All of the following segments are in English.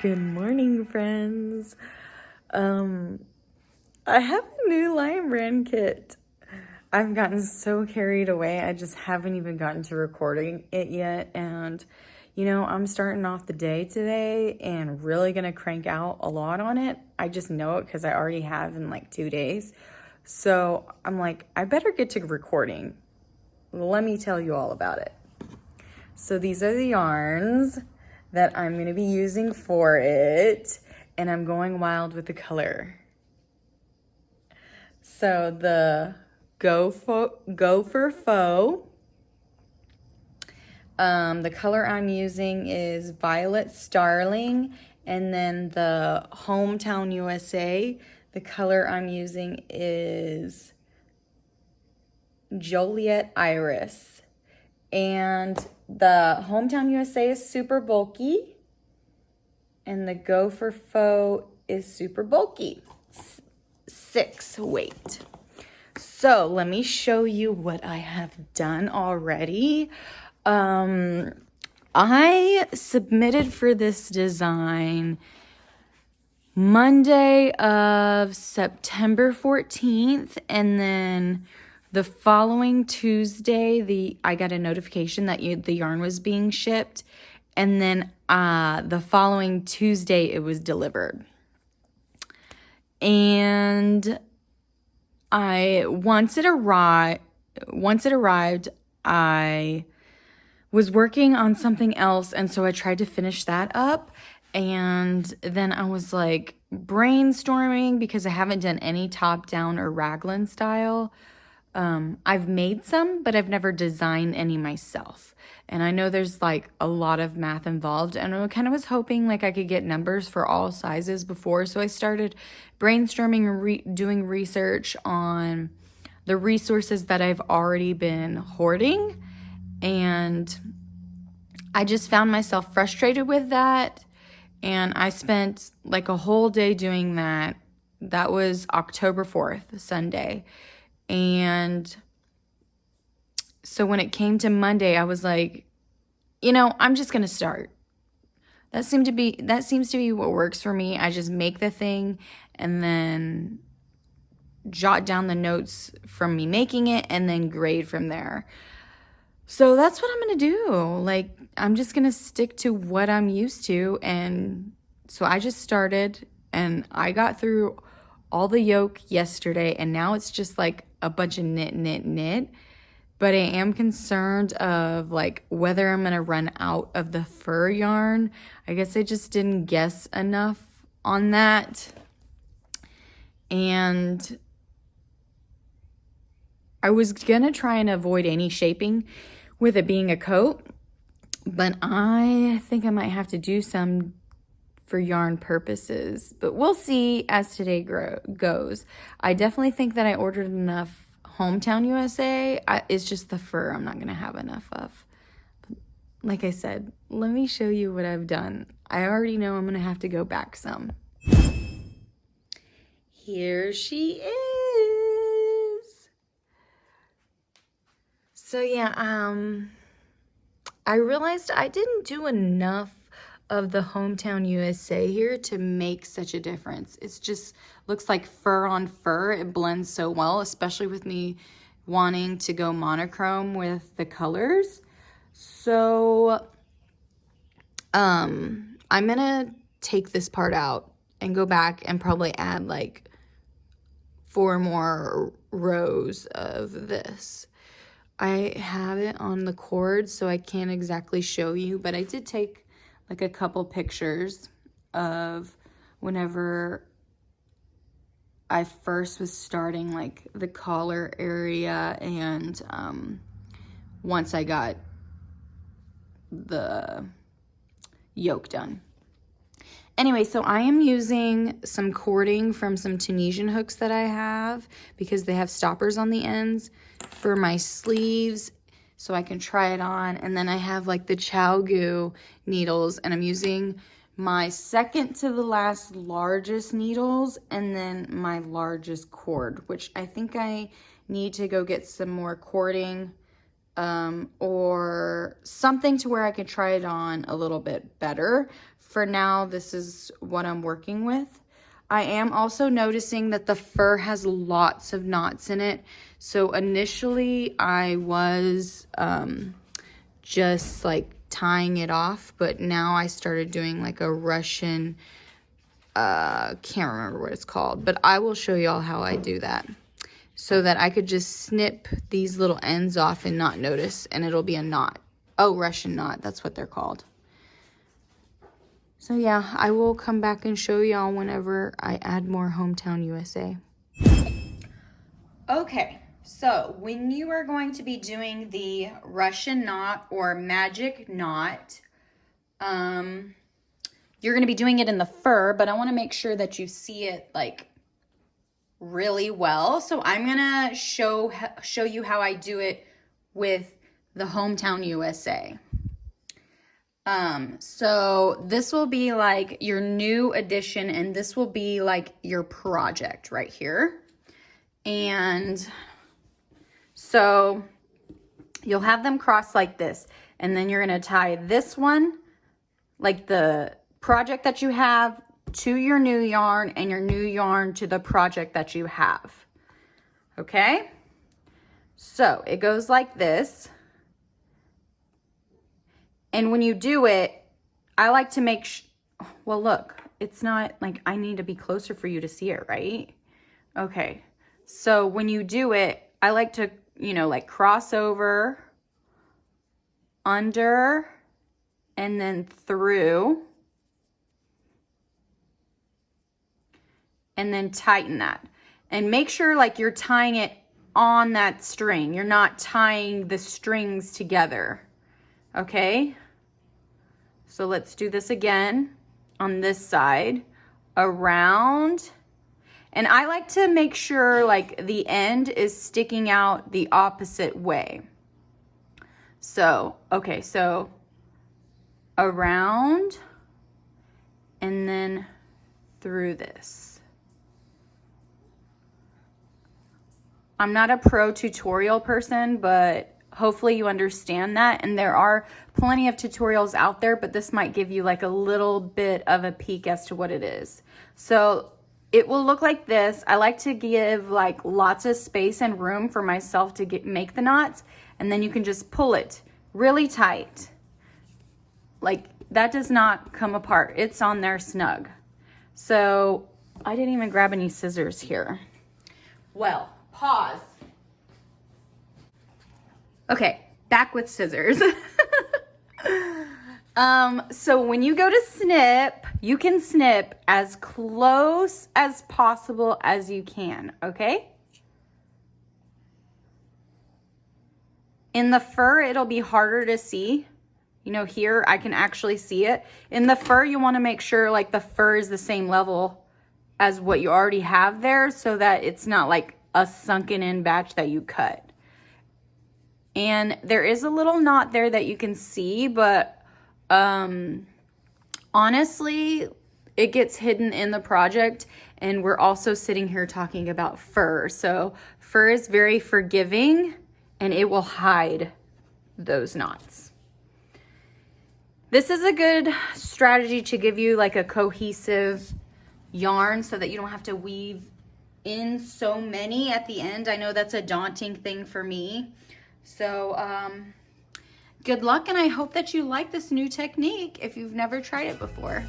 Good morning, friends. I have a new Lion Brand kit. I've gotten so carried away, I just haven't even gotten to recording it yet. And, I'm starting off the day today and really gonna crank out a lot on it. I just know it because I already have in like 2 days. So I'm like, I better get to recording. Let me tell you all about it. So these are the yarns that I'm going to be using for it, and I'm going wild with the color. So the Gopher Faux, the color I'm using is Violet Starling, and then the Hometown USA, the color I'm using is Joliet Iris. And the Hometown USA is super bulky, and the Gopher Faux is super bulky, 6 weight. So let me show you what I have done already. I submitted for this design Monday of September 14th, and then the following Tuesday, I got a notification that the yarn was being shipped, and then the following Tuesday it was delivered. And once it arrived, I was working on something else, and so I tried to finish that up. And then I was like brainstorming because I haven't done any top down or raglan style. I've made some, but I've never designed any myself. And I know there's like a lot of math involved, and I kind of was hoping like I could get numbers for all sizes before. So I started brainstorming and doing research on the resources that I've already been hoarding. And I just found myself frustrated with that. And I spent like a whole day doing that. That was October 4th, Sunday. And so when it came to Monday, I was like, I'm just going to start. That seems to be what works for me. I just make the thing and then jot down the notes from me making it and then grade from there. So that's what I'm going to do. Like, I'm just going to stick to what I'm used to. And so I just started, and I got through all the yoke yesterday, and now it's just like a bunch of knit. But I am concerned of like whether I'm going to run out of the fur yarn. I guess I just didn't guess enough on that. And I was going to try and avoid any shaping with it being a coat, but I think I might have to do some for yarn purposes, but we'll see as today goes. I definitely think that I ordered enough Hometown USA. It's just the fur I'm not going to have enough of. Like I said, let me show you what I've done. I already know I'm going to have to go back some. Here she is. So yeah, I realized I didn't do enough of the Hometown USA here to make such a difference. It's just looks like fur on fur. It blends so well, especially with me wanting to go monochrome with the colors. So I'm gonna take this part out and go back and probably add like 4 more rows of this. I have it on the cord, so I can't exactly show you, but I did take like a couple pictures of whenever I first was starting like the collar area, and once I got the yoke done. Anyway, so I am using some cording from some Tunisian hooks that I have because they have stoppers on the ends for my sleeves so I can try it on. And then I have like the ChiaoGoo needles, and I'm using my second to the last largest needles and then my largest cord, which I think I need to go get some more cording or something to where I can try it on a little bit better for now, this is what I'm working with. I am also noticing that the fur has lots of knots in it. So initially I was just like tying it off, but now I started doing like a Russian, can't remember what it's called, but I will show y'all how I do that so that I could just snip these little ends off and not notice, and it'll be a knot. Oh, Russian knot, that's what they're called. So yeah, I will come back and show y'all whenever I add more Hometown USA. Okay, so when you are going to be doing the Russian knot or magic knot, you're going to be doing it in the fur, but I want to make sure that you see it like really well. So I'm going to show you how I do it with the Hometown USA. So this will be like your new addition, and this will be like your project right here. And so you'll have them crossed like this, and then you're going to tie this one, like the project that you have, to your new yarn, and your new yarn to the project that you have. Okay? So it goes like this. And when you do it, I like to make well, look, it's not like I need to be closer for you to see it, right? Okay. So when you do it, I like to, you know, like cross over, under, and then through, and then tighten that. And make sure like you're tying it on that string. You're not tying the strings together. Okay? So let's do this again on this side, around. And I like to make sure like the end is sticking out the opposite way. So, okay, so around and then through this. I'm not a pro tutorial person, but hopefully you understand that. And there are plenty of tutorials out there, but this might give you like a little bit of a peek as to what it is. So it will look like this. I like to give like lots of space and room for myself to make the knots, and then you can just pull it really tight. Like that does not come apart. It's on there snug. So I didn't even grab any scissors here. Well, pause. Okay, back with scissors. So when you go to snip, you can snip as close as possible as you can, okay? In the fur, it'll be harder to see. You know, here I can actually see it. In the fur, you want to make sure like the fur is the same level as what you already have there, so that it's not like a sunken in batch that you cut. And there is a little knot there that you can see, but honestly, it gets hidden in the project, and we're also sitting here talking about fur. So fur is very forgiving, and it will hide those knots. This is a good strategy to give you like a cohesive yarn so that you don't have to weave in so many at the end. I know that's a daunting thing for me. So good luck, and I hope that you like this new technique if you've never tried it before.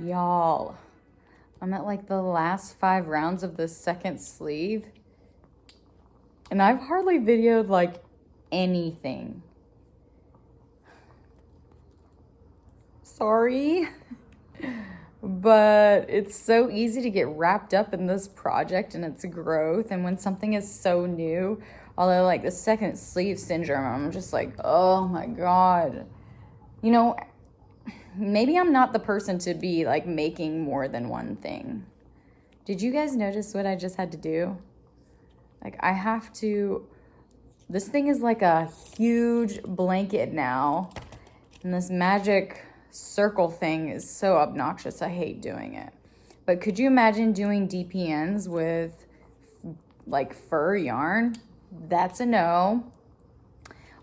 Y'all, I'm at like the last 5 rounds of the second sleeve, and I've hardly videoed like anything. Sorry, but it's so easy to get wrapped up in this project and its growth. And when something is so new, although like the second sleeve syndrome, I'm just like, oh my God, you know, maybe I'm not the person to be like making more than one thing. Did you guys notice what I just had to do? Like I have to, this thing is like a huge blanket now. And this magic circle thing is so obnoxious. I hate doing it. But could you imagine doing DPNs with like fur yarn? That's a no.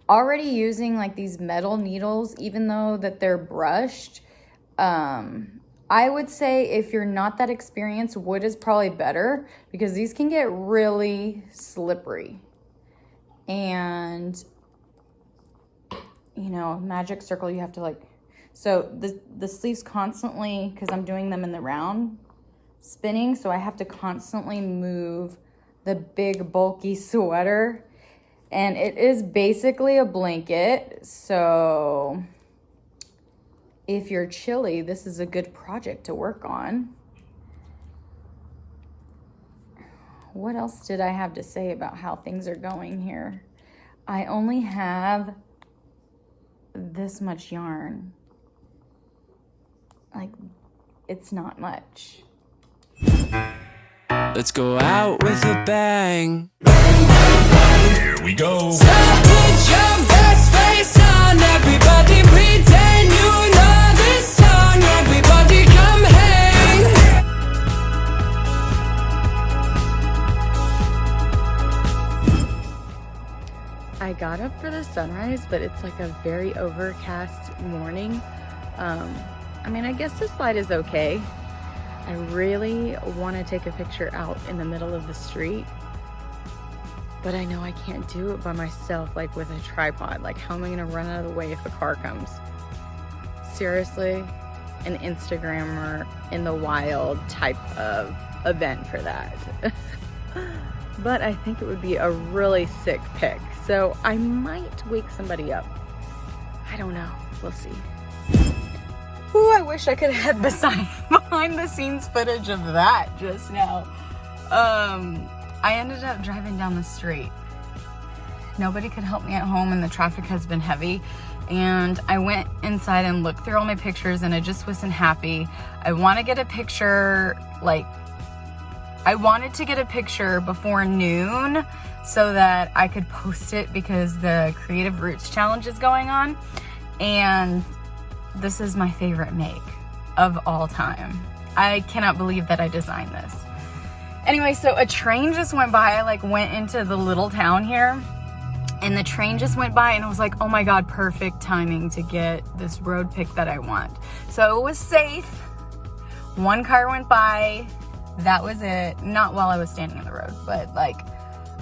Already using like these metal needles, even though that they're brushed, I would say if you're not that experienced, wood is probably better because these can get really slippery. And, you know, magic circle, you have to like, so the sleeves constantly, because I'm doing them in the round spinning, so I have to constantly move the big bulky sweater. And it is basically a blanket, so if you're chilly, this is a good project to work on. What else did I have to say about how things are going here? I only have this much yarn. Like, it's not much. Let's go out with a bang. Here we go. So put your best face on, everybody pretend you know this song. Everybody come hang. I got up for the sunrise, but it's like a very overcast morning. I mean, I guess this light is okay. I really want to take a picture out in the middle of the street, but I know I can't do it by myself, like with a tripod. Like, how am I going to run out of the way if a car comes? Seriously, an Instagrammer in the wild type of event for that. But I think it would be a really sick pic. So I might wake somebody up. I don't know. We'll see. Ooh, I wish I could have had behind the scenes footage of that just now. I ended up driving down the street. Nobody could help me at home and the traffic has been heavy. And I went inside and looked through all my pictures and I just wasn't happy. I want to get a picture, like, I wanted to get a picture before noon so that I could post it because the Creative Roots Challenge is going on. And this is my favorite make of all time. I cannot believe that I designed this. Anyway, so a train just went by. I like went into the little town here and the train just went by and I was like, oh my God, perfect timing to get this road pic that I want. So it was safe. One car went by. That was it. Not while I was standing in the road, but like,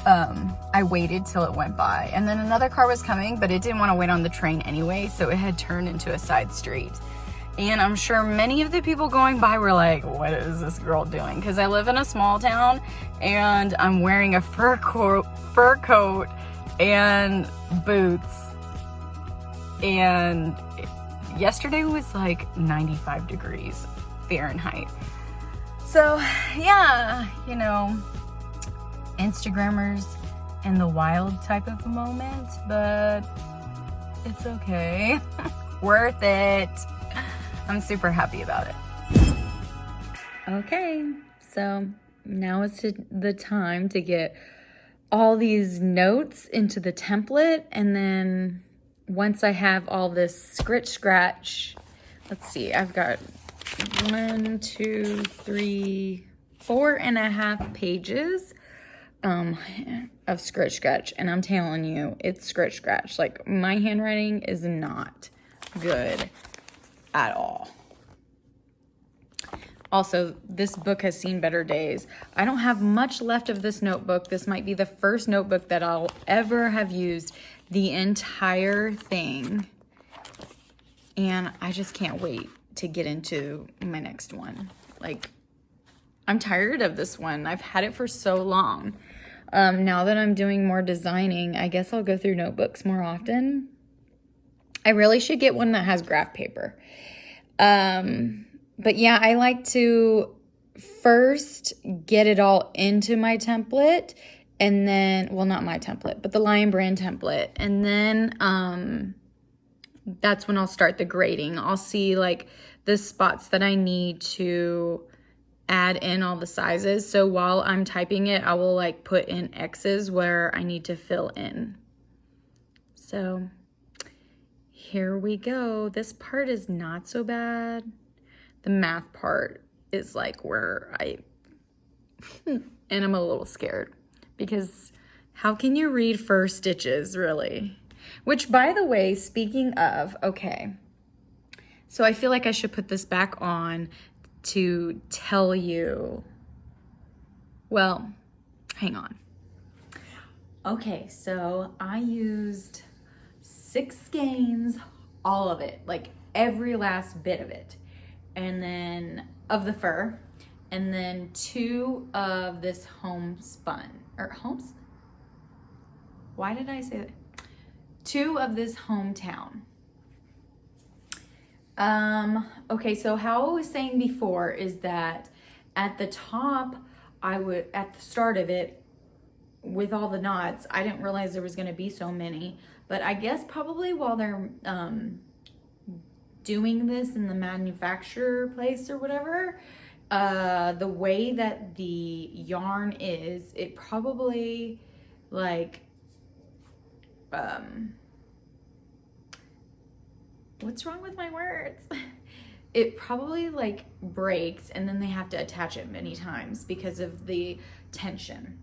I waited till it went by. And then another car was coming, but it didn't want to wait on the train anyway, so it had turned into a side street. And I'm sure many of the people going by were like, what is this girl doing? Because I live in a small town and I'm wearing a fur coat and boots. And yesterday was like 95 degrees Fahrenheit. So yeah, you know, Instagrammers in the wild type of moment, but it's okay. Worth it. I'm super happy about it. Okay, so now is the time to get all these notes into the template, and then once I have all this scratch, let's see, I've got 1, 2, 3, 4.5 pages of scratch, and I'm telling you, it's scratch. Like, my handwriting is not good at all. Also, this book has seen better days. I don't have much left of this notebook. This might be the first notebook that I'll ever have used the entire thing, and I just can't wait to get into my next one. Like, I'm tired of this one. I've had it for so long. Now that I'm doing more designing, I guess I'll go through notebooks more often. I really should get one that has graph paper. But yeah, I like to first get it all into my template, and then, well, not my template, but the Lion Brand template. And then that's when I'll start the grading. I'll see like the spots that I need to add in all the sizes. So while I'm typing it, I will like put in X's where I need to fill in. So here we go. This part is not so bad. The math part is like where and I'm a little scared because how can you read fur stitches really? Which, by the way, speaking of, okay, so I feel like I should put this back on to tell you, well, hang on. Okay, so I used 6 skeins, all of it, like every last bit of it, and then of the fur, and then 2 of this homespun, or why did I say that? 2 of this hometown. Okay, so how I was saying before is that at the top, at the start of it, with all the knots, I didn't realize there was going to be so many, but I guess probably while they're doing this in the manufacturer place or whatever, the way that the yarn is, it probably like, what's wrong with my words? It probably like breaks and then they have to attach it many times because of the tension.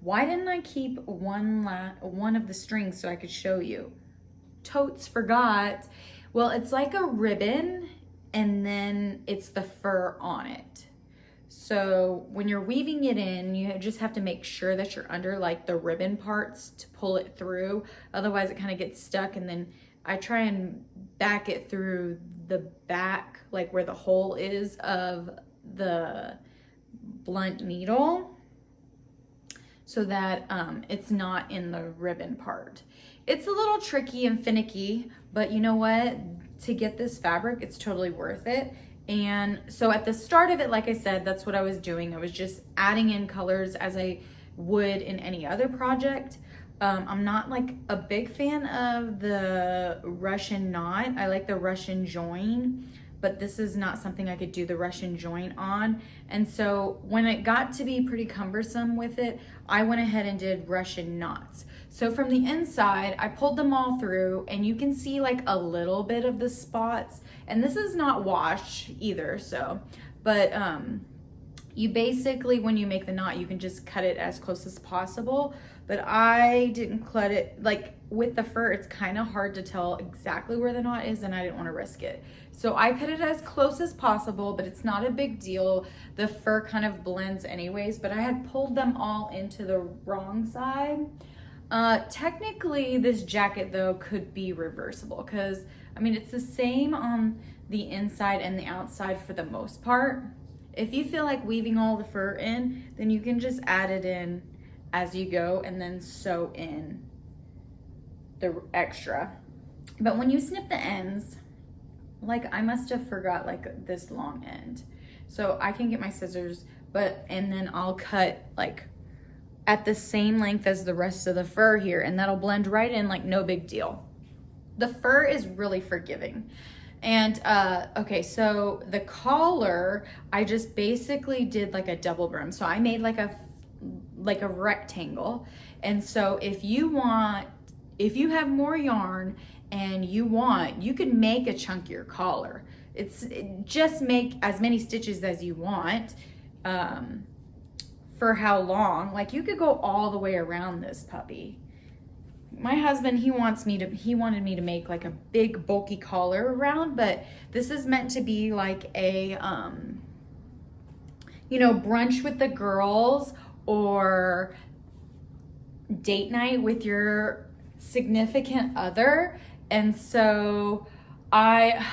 Why didn't I keep one of the strings so I could show you? Totes forgot. Well, it's like a ribbon and then it's the fur on it. So when you're weaving it in, you just have to make sure that you're under like the ribbon parts to pull it through. Otherwise it kind of gets stuck, and then I try and back it through the back, like where the hole is of the blunt needle, so that it's not in the ribbon part. It's a little tricky and finicky, but you know what? To get this fabric, it's totally worth it. And so at the start of it, like I said, that's what I was doing. I was just adding in colors as I would in any other project. I'm not like a big fan of the Russian knot. I like the Russian join, but this is not something I could do the Russian join on. And so when it got to be pretty cumbersome with it, I went ahead and did Russian knots. So from the inside, I pulled them all through, and you can see like a little bit of the spots. And this is not washed either, so, but you basically, when you make the knot, you can just cut it as close as possible. But I didn't cut it, like with the fur, it's kind of hard to tell exactly where the knot is, and I didn't want to risk it. So I cut it as close as possible, but it's not a big deal. The fur kind of blends anyways, but I had pulled them all into the wrong side. Technically this jacket though could be reversible, because I mean it's the same on the inside and the outside for the most part. If you feel like weaving all the fur in, then you can just add it in as you go and then sew in the extra. But when you snip the ends, like I must have forgot like this long end, so I can get my scissors, and then I'll cut like at the same length as the rest of the fur here, and that'll blend right in like no big deal. The fur is really forgiving. And okay, so the collar, I just basically did like a double brim. So I made like a rectangle. And so if you have more yarn and you could make a chunkier collar. Just make as many stitches as you want. For how long? Like you could go all the way around this puppy. My husband, he wanted me to make like a big bulky collar around, but this is meant to be like a, brunch with the girls or date night with your significant other. And so I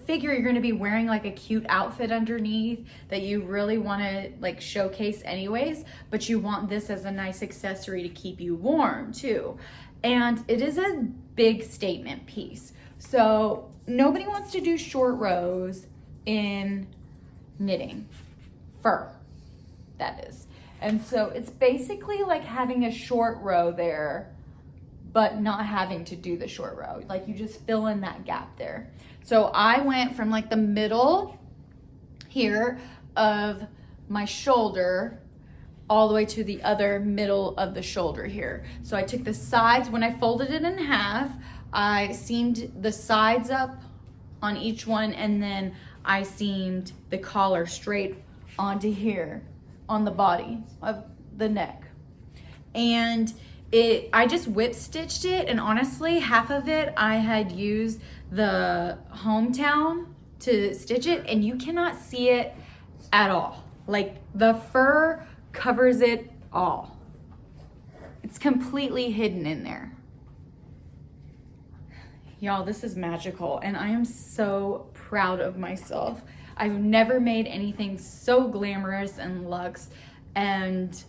figure you're going to be wearing like a cute outfit underneath that you really want to like showcase anyways, but you want this as a nice accessory to keep you warm too. And it is a big statement piece. So nobody wants to do short rows in knitting, fur, that is. And so it's basically like having a short row there, but not having to do the short row. Like you just fill in that gap there. So I went from like the middle here of my shoulder all the way to the other middle of the shoulder here. So I took the sides, when I folded it in half, I seamed the sides up on each one, and then I seamed the collar straight onto here on the body of the neck. And I just whip stitched it, and honestly, half of it I had used the Hometown to stitch it, and you cannot see it at all. Like, the fur covers it all. It's completely hidden in there. Y'all, this is magical, and I am so proud of myself. I've never made anything so glamorous and luxe, and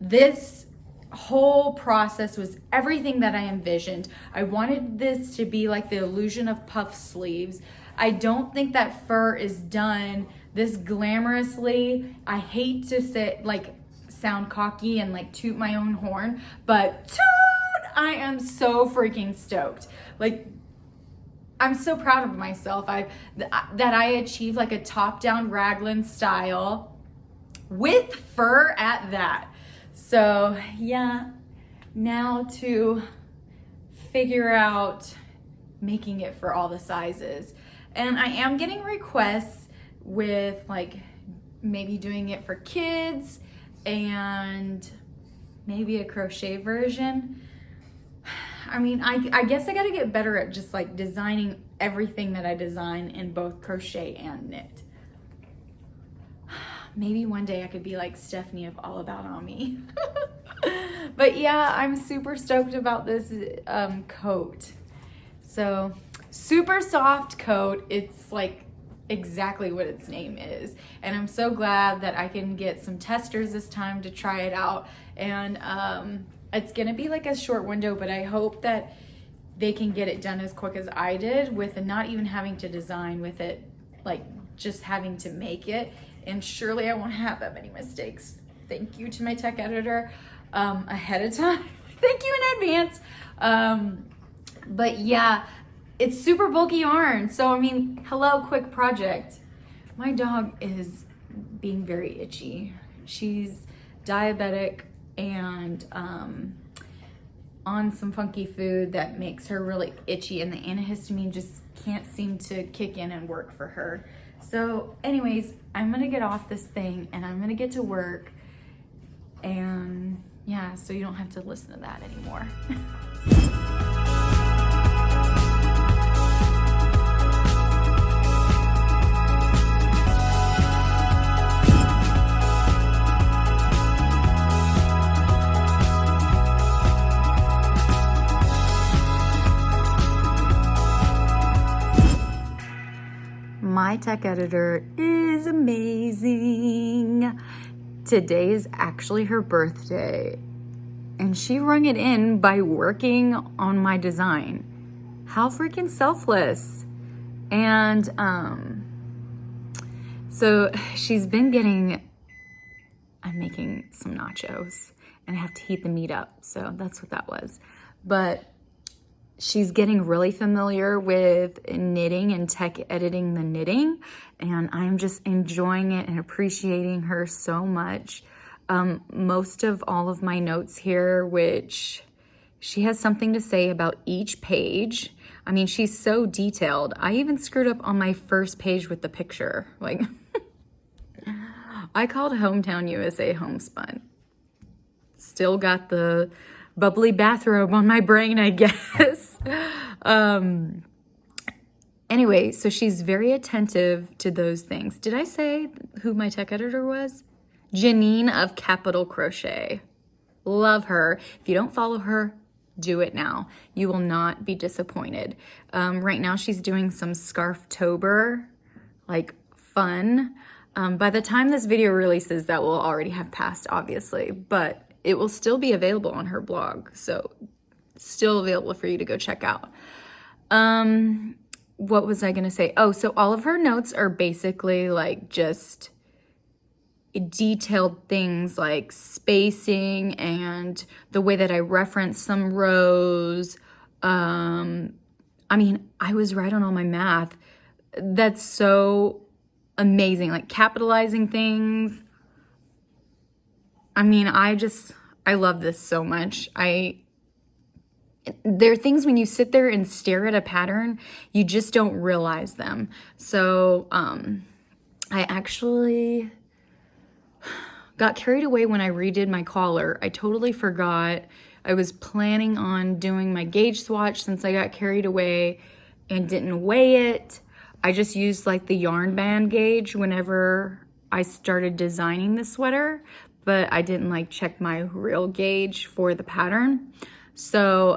this whole process was everything that I envisioned. I wanted this to be like the illusion of puff sleeves. I don't think that fur is done this glamorously. I hate to sound cocky and like toot my own horn, but toot! I am so freaking stoked. Like, I'm so proud of myself. That I achieved like a top-down raglan style with fur at that. So yeah, now to figure out making it for all the sizes. And I am getting requests with like maybe doing it for kids and maybe a crochet version. I mean, I guess I gotta get better at just like designing everything that I design in both crochet and knit. Maybe one day I could be like Stephanie of All About On Me. But yeah, I'm super stoked about this coat. So, super soft coat. It's like exactly what its name is. And I'm so glad that I can get some testers this time to try it out. And it's gonna be like a short window, but I hope that they can get it done as quick as I did with not even having to design with it, like just having to make it. And surely I won't have that many mistakes. Thank you to my tech editor ahead of time. Thank you in advance. But yeah, it's super bulky yarn. So, I mean, hello, quick project. My dog is being very itchy. She's diabetic and on some funky food that makes her really itchy, and the antihistamine just can't seem to kick in and work for her. So anyways, I'm gonna get off this thing and I'm gonna get to work, and yeah, so you don't have to listen to that anymore. My tech editor is amazing. Today is actually her birthday, and she rung it in by working on my design. How freaking selfless. And so she's been getting, I'm making some nachos and I have to heat the meat up, so that's what that was. But she's getting really familiar with knitting and tech editing the knitting, and I'm just enjoying it and appreciating her so much. Most of all of my notes here, which she has something to say about each page. I mean, she's so detailed. I even screwed up on my first page with the picture. Like, I called Hometown USA Homespun. Still got the bubbly bathrobe on my brain, I guess. Anyway, so she's very attentive to those things. Did I say who my tech editor was? Janine of Capital Crochet. Love her. If you don't follow her, do it now. You will not be disappointed. Right now she's doing some Scarftober, like fun. By the time this video releases, that will already have passed, obviously, but it will still be available on her blog, so still available for you to go check out. What was I gonna say? Oh, so all of her notes are basically like just detailed things like spacing and the way that I reference some rows. I mean, I was right on all my math. That's so amazing, like capitalizing things. I mean, I love this so much. There are things when you sit there and stare at a pattern, you just don't realize them. So I actually got carried away when I redid my collar. I totally forgot. I was planning on doing my gauge swatch since I got carried away and didn't weigh it. I just used like the yarn band gauge whenever I started designing the sweater, but I didn't like check my real gauge for the pattern. So,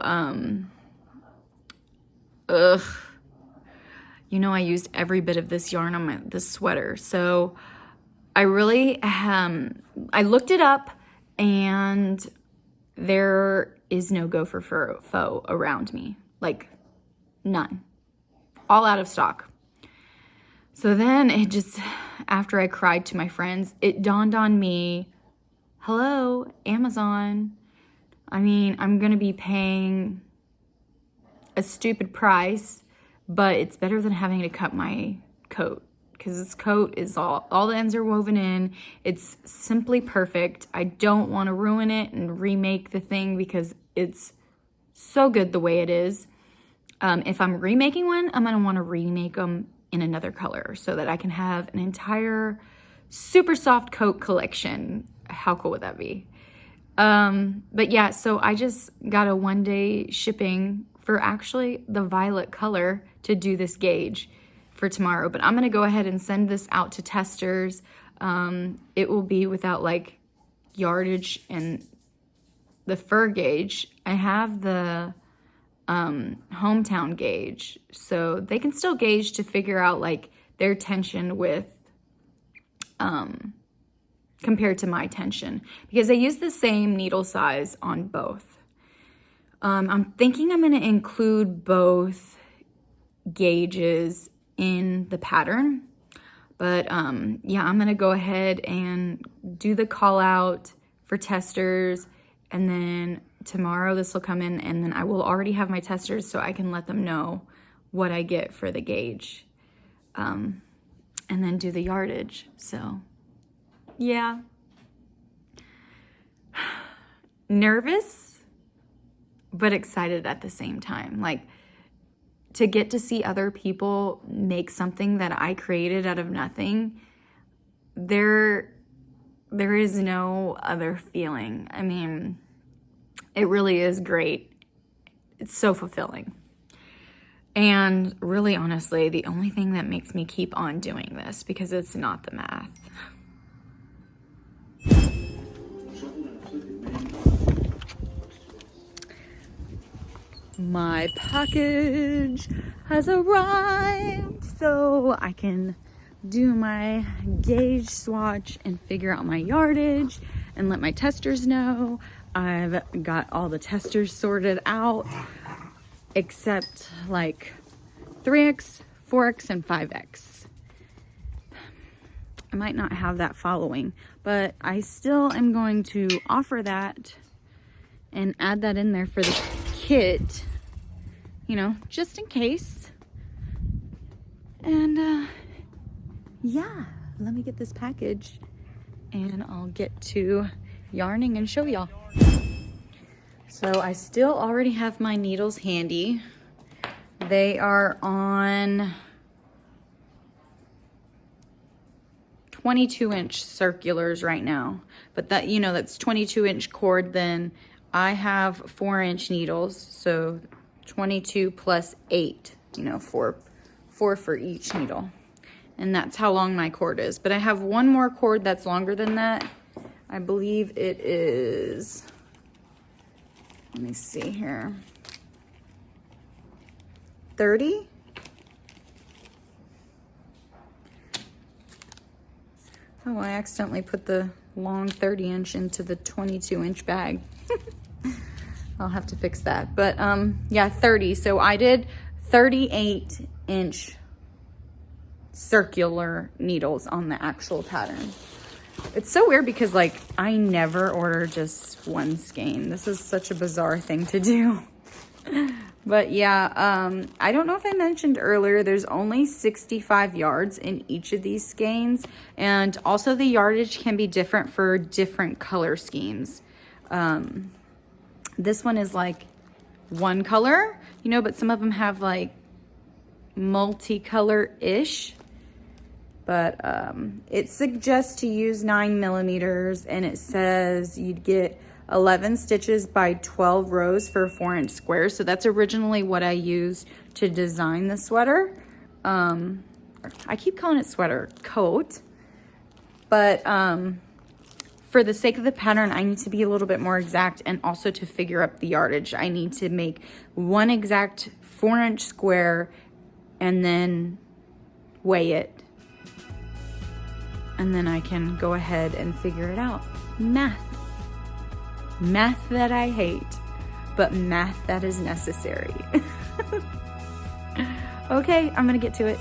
you know, I used every bit of this yarn on this sweater. So I really, I looked it up and there is no Gopher Faux around me. Like, none. All out of stock. So then it just, after I cried to my friends, it dawned on me, hello, Amazon. I mean, I'm going to be paying a stupid price, but it's better than having to cut my coat, because this coat is all the ends are woven in. It's simply perfect. I don't want to ruin it and remake the thing because it's so good the way it is. If I'm remaking one, I'm going to want to remake them in another color so that I can have an entire super soft coat collection. How cool would that be? But yeah, so I just got a 1-day shipping for actually the violet color to do this gauge for tomorrow. But I'm going to go ahead and send this out to testers. It will be without like yardage and the fur gauge. I have the hometown gauge, so they can still gauge to figure out like their tension with compared to my tension, because I use the same needle size on both. I'm thinking I'm going to include both gauges in the pattern, but yeah, I'm going to go ahead and do the call out for testers, and then tomorrow this will come in, and then I will already have my testers so I can let them know what I get for the gauge, and then do the yardage. So yeah, nervous but excited at the same time. Like, to get to see other people make something that I created out of nothing, there is no other feeling. I mean, it really is great. It's so fulfilling. And really, honestly, the only thing that makes me keep on doing this, because it's not the math. My package has arrived, so I can do my gauge swatch and figure out my yardage and let my testers know. I've got all the testers sorted out, except like 3X, 4X, and 5X. I might not have that following, but I still am going to offer that and add that in there for the kit, you know, just in case. And yeah, let me get this package and I'll get to yarning and show y'all. So I still already have my needles handy. They are on 22-inch circulars right now, but that, you know, that's 22-inch cord. Then I have 4-inch needles, so 22 plus 8, you know, four for each needle. And that's how long my cord is. But I have one more cord that's longer than that. I believe it is, let me see here, 30? Oh, I accidentally put the long 30-inch into the 22-inch bag. I'll have to fix that. But yeah, 30. So I did 38-inch circular needles on the actual pattern. It's so weird because like I never order just one skein. This is such a bizarre thing to do. But yeah, I don't know if I mentioned earlier, there's only 65 yards in each of these skeins. And also the yardage can be different for different color schemes. This one is like one color, you know, but some of them have like multicolor-ish. But it suggests to use 9 millimeters, and it says you'd get 11 stitches by 12 rows for a 4-inch square. So that's originally what I used to design the sweater. I keep calling it sweater, coat. But for the sake of the pattern, I need to be a little bit more exact, and also to figure up the yardage. I need to make one exact 4-inch square and then weigh it. And then I can go ahead and figure it out. Math. Math that I hate, but math that is necessary. Okay, I'm gonna get to it.